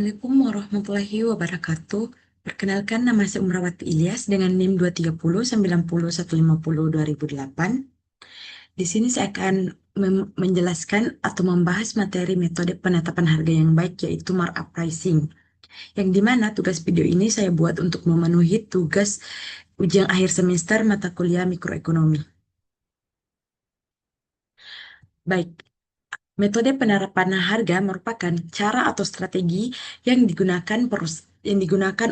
Assalamualaikum warahmatullahi wabarakatuh. Perkenalkan, nama saya Umrawati Ilyas dengan NIM 23090150208. Di sini saya akan menjelaskan atau membahas materi metode penetapan harga yang baik, yaitu markup pricing. Yang dimana tugas video ini saya buat untuk memenuhi tugas ujian akhir semester mata kuliah mikroekonomi. Baik, metode penerapan harga merupakan cara atau strategi yang digunakan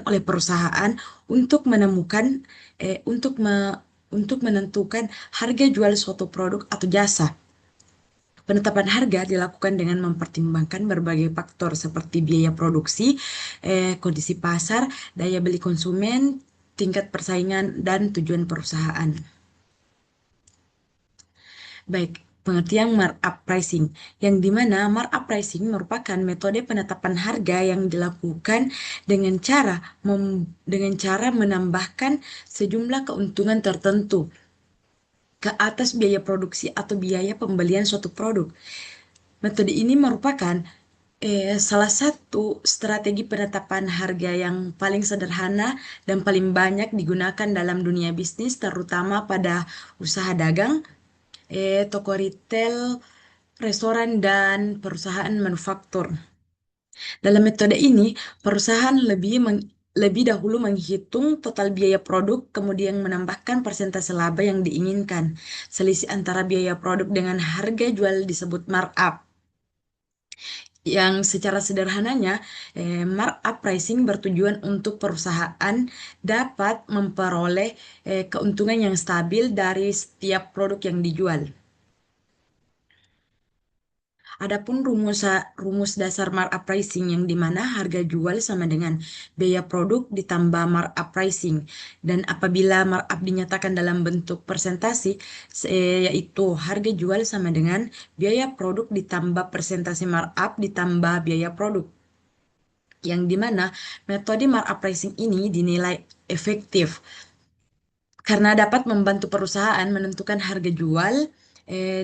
oleh perusahaan untuk menemukan untuk menentukan harga jual suatu produk atau jasa. Penetapan harga dilakukan dengan mempertimbangkan berbagai faktor seperti biaya produksi, kondisi pasar, daya beli konsumen, tingkat persaingan, dan tujuan perusahaan. Baik, pengertian markup pricing, yang dimana markup pricing merupakan metode penetapan harga yang dilakukan dengan cara menambahkan sejumlah keuntungan tertentu ke atas biaya produksi atau biaya pembelian suatu produk. Metode ini merupakan salah satu strategi penetapan harga yang paling sederhana dan paling banyak digunakan dalam dunia bisnis, terutama pada usaha dagang, toko retail, restoran, dan perusahaan manufaktur. Dalam metode ini, perusahaan lebih dahulu menghitung total biaya produk, kemudian menambahkan persentase laba yang diinginkan. Selisih antara biaya produk dengan harga jual disebut markup. Yang secara sederhananya, markup pricing bertujuan untuk perusahaan dapat memperoleh keuntungan yang stabil dari setiap produk yang dijual. Adapun rumus dasar markup pricing, yang dimana harga jual sama dengan biaya produk ditambah markup pricing, dan apabila markup dinyatakan dalam bentuk persentase, yaitu harga jual sama dengan biaya produk ditambah persentase markup ditambah biaya produk, yang dimana metode markup pricing ini dinilai efektif karena dapat membantu perusahaan menentukan harga jual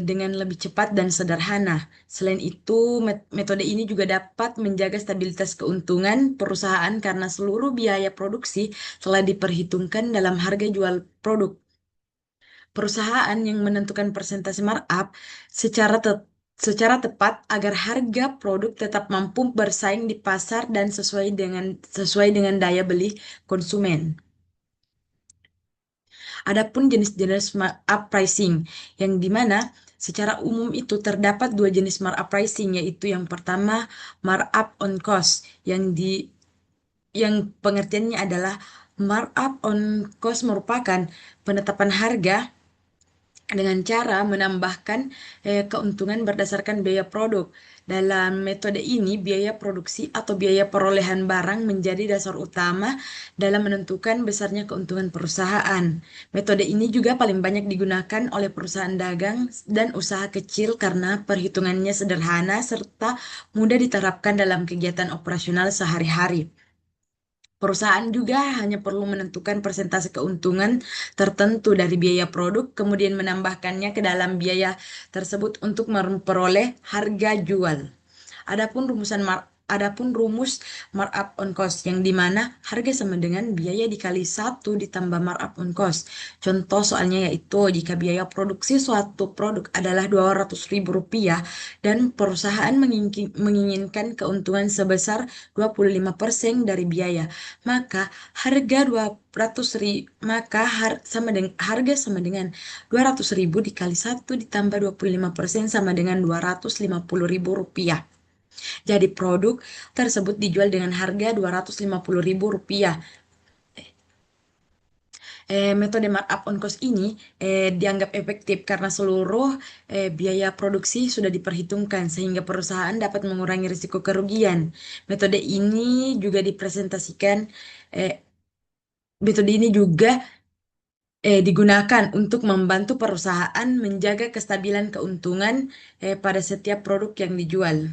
dengan lebih cepat dan sederhana. Selain itu, metode ini juga dapat menjaga stabilitas keuntungan perusahaan karena seluruh biaya produksi telah diperhitungkan dalam harga jual produk. Perusahaan yang menentukan persentase markup secara tepat agar harga produk tetap mampu bersaing di pasar dan sesuai dengan daya beli konsumen. Adapun jenis-jenis markup pricing, yang dimana secara umum itu terdapat dua jenis markup pricing, yaitu yang pertama markup on cost, yang pengertiannya adalah markup on cost merupakan penetapan harga dengan cara menambahkan keuntungan berdasarkan biaya produk. Dalam metode ini, biaya produksi atau biaya perolehan barang menjadi dasar utama dalam menentukan besarnya keuntungan perusahaan. Metode ini juga paling banyak digunakan oleh perusahaan dagang dan usaha kecil karena perhitungannya sederhana serta mudah diterapkan dalam kegiatan operasional sehari-hari. Perusahaan juga hanya perlu menentukan persentase keuntungan tertentu dari biaya produk, kemudian menambahkannya ke dalam biaya tersebut untuk memperoleh harga jual. Adapun rumus markup on cost, yang dimana harga sama dengan biaya dikali 1 ditambah markup on cost. Contoh soalnya yaitu jika biaya produksi suatu produk adalah Rp200.000 dan perusahaan menginginkan keuntungan sebesar 25% dari biaya, maka harga sama dengan 200.000 dikali 1 ditambah 25% sama dengan Rp250.000. Jadi produk tersebut dijual dengan harga Rp250.000. Metode markup on cost ini dianggap efektif karena seluruh biaya produksi sudah diperhitungkan sehingga perusahaan dapat mengurangi risiko kerugian. Metode ini juga dipresentasikan eh, Metode ini juga digunakan untuk membantu perusahaan menjaga kestabilan keuntungan pada setiap produk yang dijual.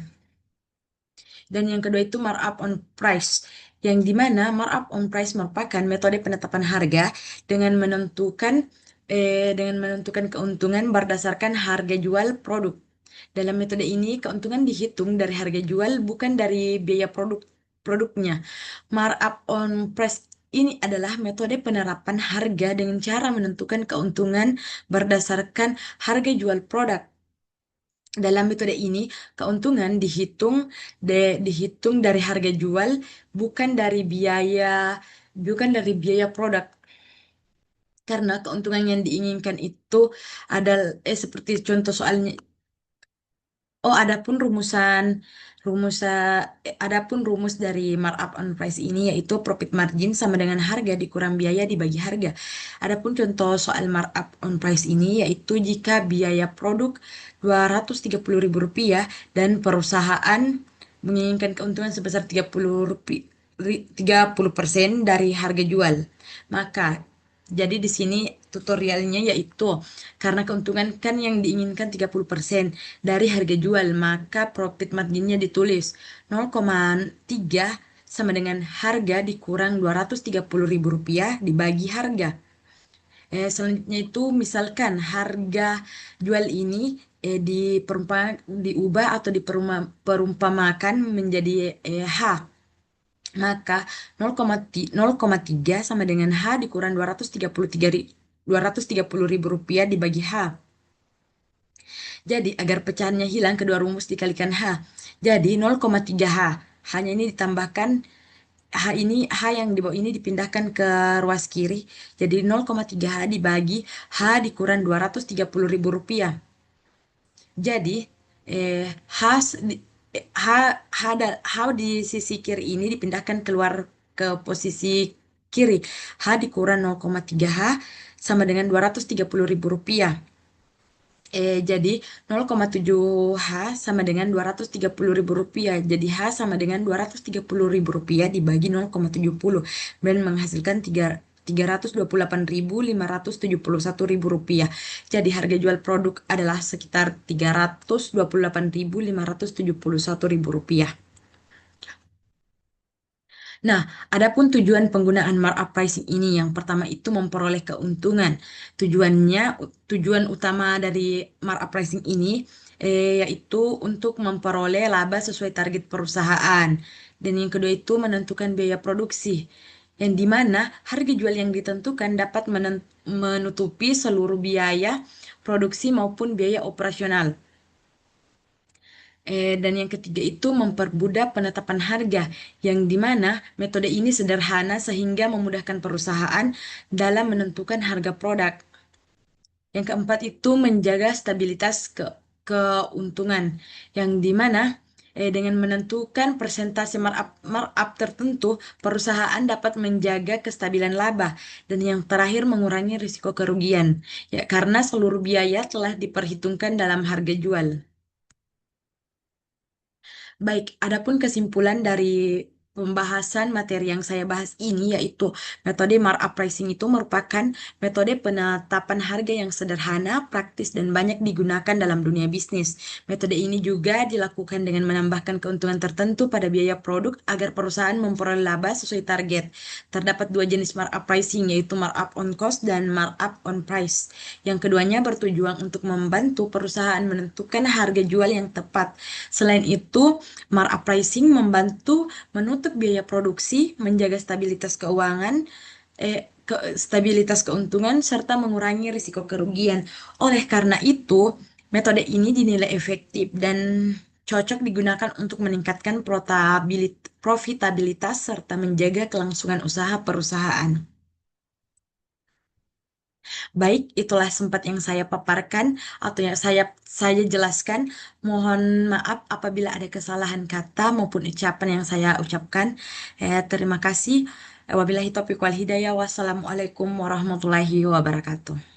Dan yang kedua itu markup on price, yang dimana markup on price merupakan metode penetapan harga dengan menentukan keuntungan berdasarkan harga jual produk. Dalam metode ini, keuntungan dihitung dari harga jual, bukan dari biaya produk. produknya. Markup on price ini adalah metode penerapan harga dengan cara menentukan keuntungan berdasarkan harga jual produk. Dalam metode ini, keuntungan dihitung dari harga jual, bukan dari biaya produk. Karena keuntungan yang diinginkan itu adalah seperti contoh soalnya. Oh, adapun rumus dari markup on price ini yaitu profit margin sama dengan harga dikurang biaya dibagi harga. Adapun contoh soal markup on price ini yaitu jika biaya produk Rp230.000 dan perusahaan menginginkan keuntungan sebesar 30% dari harga jual. Maka jadi di sini tutorialnya yaitu karena keuntungan kan yang diinginkan 30% dari harga jual, maka profit marginnya ditulis 0,3 sama dengan harga dikurang Rp230.000 dibagi harga. Selanjutnya itu misalkan harga jual ini diubah atau diperumpamakan menjadi H. Maka 0,3 sama dengan H dikurang Rp230.000 dibagi H. Jadi agar pecahannya hilang kedua rumus dikalikan H. Jadi 0,3 H. Hanya ini ditambahkan H yang di bawah ini dipindahkan ke ruas kiri. Jadi 0,3 H dibagi H dikurang Rp230.000. Jadi H H H di sisi kiri ini dipindahkan keluar ke posisi kiri. H dikurang 0,3 H sama dengan Rp230.000. Jadi 0,7 H sama dengan Rp230.000. Jadi H sama dengan Rp230.000 dibagi 0,70 dan menghasilkan Rp328.571. Jadi harga jual produk adalah sekitar Rp328.571. Nah, adapun tujuan penggunaan markup pricing ini yang pertama itu memperoleh keuntungan. Tujuan utama dari markup pricing ini yaitu untuk memperoleh laba sesuai target perusahaan. Dan yang kedua itu menentukan biaya produksi. Yang dimana harga jual yang ditentukan dapat menutupi seluruh biaya produksi maupun biaya operasional. Dan yang ketiga itu mempermudah penetapan harga, yang dimana metode ini sederhana sehingga memudahkan perusahaan dalam menentukan harga produk. Yang keempat itu menjaga stabilitas keuntungan, yang dimana dengan menentukan persentase markup tertentu, perusahaan dapat menjaga kestabilan laba. Dan yang terakhir mengurangi risiko kerugian, ya karena seluruh biaya telah diperhitungkan dalam harga jual. Baik, adapun kesimpulan dari pembahasan materi yang saya bahas ini yaitu metode markup pricing itu merupakan metode penetapan harga yang sederhana, praktis, dan banyak digunakan dalam dunia bisnis. Metode ini juga dilakukan dengan menambahkan keuntungan tertentu pada biaya produk agar perusahaan memperoleh laba sesuai target. Terdapat dua jenis markup pricing yaitu markup on cost dan markup on price. Yang keduanya bertujuan untuk membantu perusahaan menentukan harga jual yang tepat. Selain itu, markup pricing membantu menutup biaya produksi, menjaga stabilitas keuangan, stabilitas keuntungan, serta mengurangi risiko kerugian. Oleh karena itu, metode ini dinilai efektif dan cocok digunakan untuk meningkatkan profitabilitas serta menjaga kelangsungan usaha perusahaan. Baik, itulah sempat yang saya paparkan atau yang saya jelaskan. Mohon maaf apabila ada kesalahan kata maupun ucapan yang saya ucapkan. Terima kasih. Wabillahi taufiq wal hidayah. Wassalamualaikum warahmatullahi wabarakatuh.